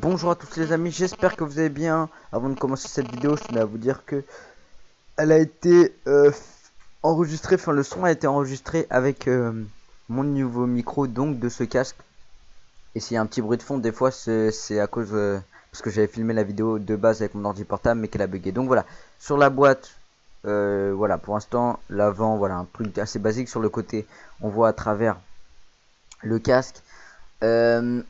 Bonjour à tous les amis, j'espère que vous allez bien. Avant de commencer cette vidéo, je tenais à vous dire que elle a été enregistrée, enfin le son a été enregistré avec mon nouveau micro, donc de ce casque. Et s'il y a un petit bruit de fond, des fois c'est à cause parce que j'avais filmé la vidéo de base avec mon ordi portable mais qu'elle a bugué. Donc voilà, sur la boîte, voilà, pour l'instant l'avant, voilà, un truc assez basique. Sur le côté, on voit à travers le casque. Euh,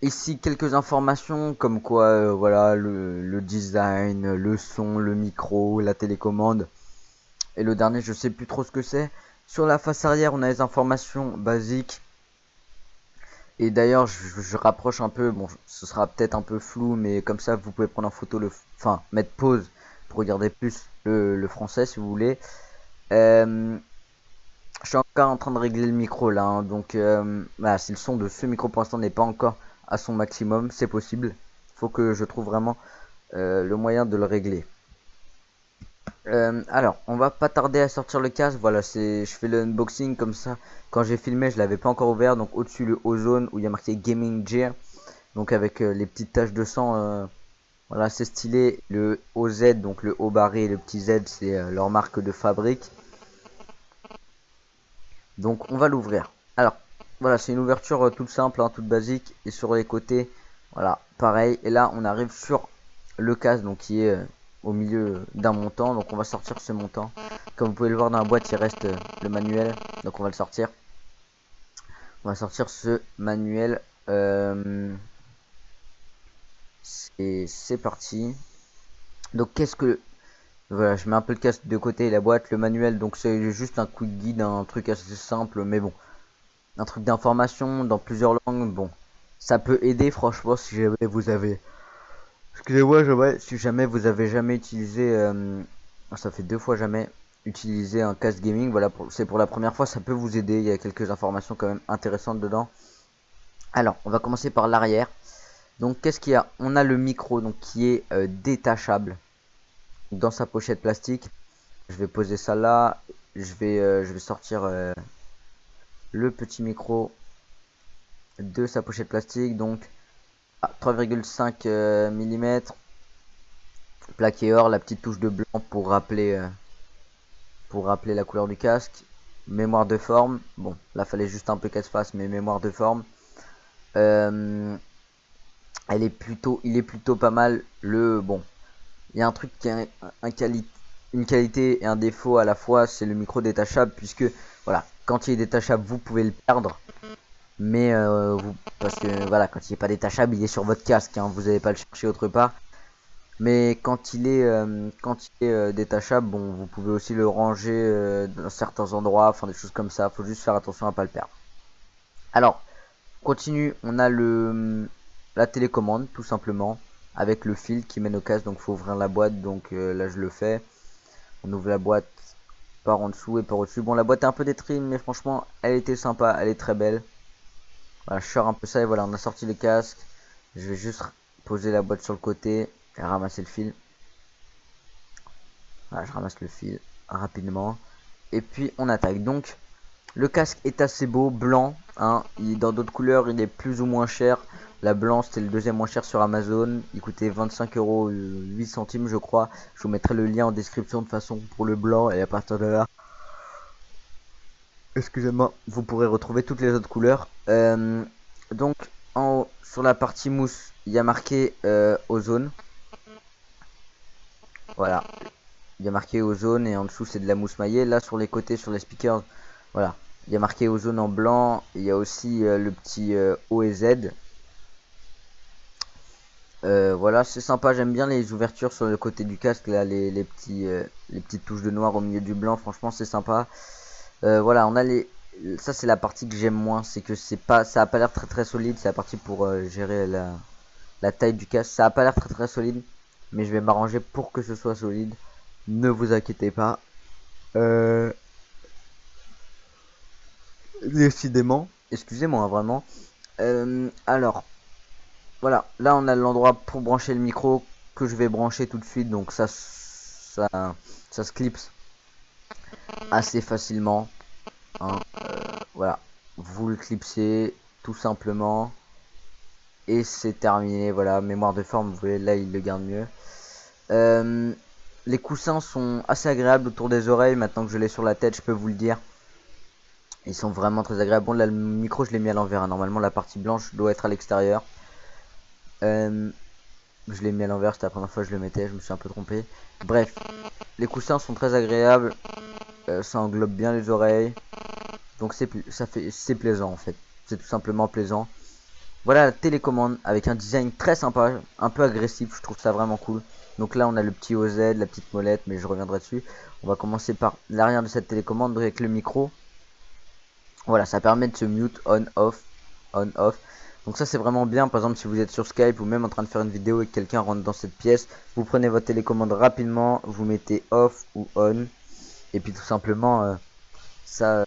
Ici quelques informations comme quoi voilà le design, le son, le micro, la télécommande et le dernier je sais plus trop ce que c'est. Sur la face arrière on a les informations basiques et d'ailleurs je rapproche un peu, bon ce sera peut-être un peu flou mais comme ça vous pouvez prendre en photo enfin mettre pause pour regarder plus le français si vous voulez. Euh, Je suis encore en train de régler le micro là, hein, donc voilà, si le son de ce micro pour l'instant n'est pas encore à son maximum, c'est possible. Faut que je trouve vraiment le moyen de le régler. Alors, on va pas tarder à sortir le casque. Voilà, je fais le unboxing comme ça. Quand j'ai filmé, je l'avais pas encore ouvert. Donc au-dessus le ozone où il y a marqué Gaming Gear. Donc avec les petites taches de sang, voilà, c'est stylé. Le OZ, donc le haut barré et le petit Z, c'est leur marque de fabrique. Donc on va l'ouvrir. Alors voilà, c'est une ouverture toute simple, hein, toute basique. Et sur les côtés, voilà, pareil. Et là on arrive sur le casque, donc qui est au milieu d'un montant. Donc on va sortir ce montant. Comme vous pouvez le voir dans la boîte, il reste le manuel. Donc on va le sortir. On va sortir ce manuel. Et c'est parti. Donc qu'est-ce que... Voilà, je mets un peu le casque de côté et la boîte. Le manuel, donc c'est juste un quick guide, un truc assez simple. Mais bon, un truc d'information dans plusieurs langues, bon, ça peut aider franchement si jamais vous avez, excusez-moi, si jamais vous avez jamais utilisé, ça fait 2 fois jamais utilisé un casque gaming, voilà, c'est pour la première fois, ça peut vous aider, il y a quelques informations quand même intéressantes dedans. Alors, on va commencer par l'arrière. Donc, qu'est-ce qu'il y a? On a le micro, donc qui est détachable dans sa pochette plastique. Je vais poser ça là. Je vais sortir le petit micro de sa pochette plastique. Donc, 3,5 mm, plaqué or, la petite touche de blanc pour rappeler la couleur du casque, mémoire de forme, bon là fallait juste un peu qu'elle se fasse, mais mémoire de forme, euh, il est plutôt pas mal. Bon, il y a un truc qui a une qualité et un défaut à la fois, c'est le micro détachable, puisque voilà, quand il est détachable vous pouvez le perdre, mais parce que voilà, quand il n'est pas détachable il est sur votre casque, hein, vous n'allez pas le chercher autre part. Mais quand il est détachable, bon, vous pouvez aussi le ranger dans certains endroits, enfin des choses comme ça. Faut juste faire attention à pas le perdre. Alors, on continue. On a la télécommande, tout simplement, avec le fil qui mène au casque. Donc, faut ouvrir la boîte. Donc là, je le fais. On ouvre la boîte par en dessous et par au-dessus. Bon, la boîte est un peu détruite, mais franchement, elle était sympa. Elle est très belle. Voilà, je sors un peu ça et voilà, on a sorti le casque. Je vais juste poser la boîte sur le côté et ramasser le fil. Voilà, je ramasse le fil rapidement. Et puis on attaque. Donc le casque est assez beau, blanc. Hein, dans d'autres couleurs il est plus ou moins cher. La blanche c'était le deuxième moins cher sur Amazon. Il coûtait 25,08 € je crois. Je vous mettrai le lien en description de façon pour le blanc. Et à partir de là, excusez-moi, vous pourrez retrouver toutes les autres couleurs. Donc en haut, sur la partie mousse, il y a marqué ozone. Voilà, il y a marqué ozone et en dessous c'est de la mousse maillée. Là sur les côtés, sur les speakers, voilà, il y a marqué ozone en blanc. Il y a aussi le petit O et Z. Voilà, c'est sympa, j'aime bien les ouvertures sur le côté du casque, là, les petites touches de noir au milieu du blanc, franchement c'est sympa. Voilà, on a ça c'est la partie que j'aime moins, c'est que ça a pas l'air très très solide, c'est la partie pour gérer la taille du casque. Ça a pas l'air très très solide, mais je vais m'arranger pour que ce soit solide. Ne vous inquiétez pas. Euh, Décidément. Excusez-moi, hein, vraiment. Alors, voilà. Là, on a l'endroit pour brancher le micro que je vais brancher tout de suite. Donc, ça se clipse assez facilement. Hein. Voilà. Vous le clipsez tout simplement. Et c'est terminé, voilà, mémoire de forme, vous voyez, là il le garde mieux. Les coussins sont assez agréables autour des oreilles, maintenant que je l'ai sur la tête, je peux vous le dire. Ils sont vraiment très agréables. Bon, là le micro je l'ai mis à l'envers, hein. Normalement la partie blanche doit être à l'extérieur. Je l'ai mis à l'envers, c'était la première fois que je le mettais, je me suis un peu trompé. Bref, les coussins sont très agréables, ça englobe bien les oreilles. Donc c'est plaisant en fait, c'est tout simplement plaisant. Voilà la télécommande avec un design très sympa, un peu agressif, je trouve ça vraiment cool. Donc là on a le petit OZ, la petite molette, mais je reviendrai dessus. On va commencer par l'arrière de cette télécommande avec le micro. Voilà, ça permet de se mute on off, on off. Donc ça c'est vraiment bien, par exemple si vous êtes sur Skype ou même en train de faire une vidéo et que quelqu'un rentre dans cette pièce, vous prenez votre télécommande rapidement, vous mettez off ou on, et puis tout simplement ça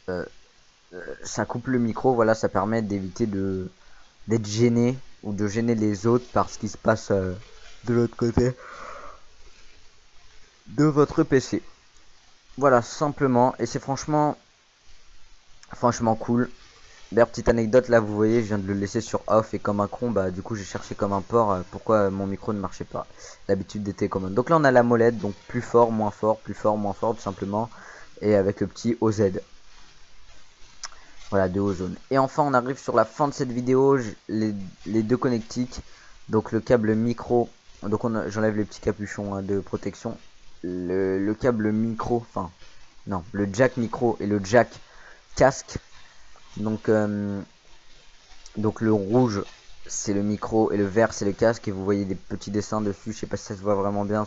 coupe le micro. Voilà, ça permet d'éviter d'être gêné ou de gêner les autres par ce qui se passe de l'autre côté de votre PC. Voilà, simplement, et c'est franchement cool. D'ailleurs, petite anecdote, là vous voyez, je viens de le laisser sur off et comme un con, bah du coup j'ai cherché comme un port pourquoi mon micro ne marchait pas. L'habitude des télécommandes. Donc là on a la molette, donc plus fort, moins fort, plus fort, moins fort tout simplement. Et avec le petit OZ. Voilà, de ozone. Et enfin on arrive sur la fin de cette vidéo, les deux connectiques. Donc le câble micro, donc j'enlève les petits capuchons de protection. Le câble micro, enfin non, le jack micro et le jack casque. Donc le rouge c'est le micro et le vert c'est le casque, et vous voyez des petits dessins dessus, je sais pas si ça se voit vraiment bien,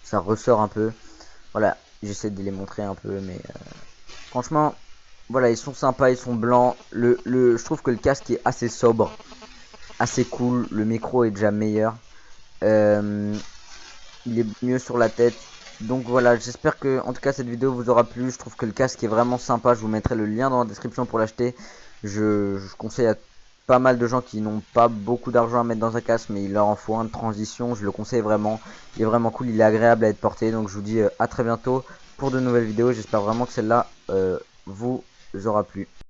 ça ressort un peu. Voilà, j'essaie de les montrer un peu, mais franchement voilà, ils sont sympas, ils sont blancs. Je trouve que le casque est assez sobre, assez cool, le micro est déjà meilleur, il est mieux sur la tête. Donc voilà, j'espère que en tout cas cette vidéo vous aura plu. Je trouve que le casque est vraiment sympa, je vous mettrai le lien dans la description pour l'acheter. Je conseille à pas mal de gens qui n'ont pas beaucoup d'argent à mettre dans un casque, mais il leur en faut un de transition, je le conseille vraiment. Il est vraiment cool, il est agréable à être porté. Donc je vous dis à très bientôt pour de nouvelles vidéos. J'espère vraiment que celle-là vous aura plu.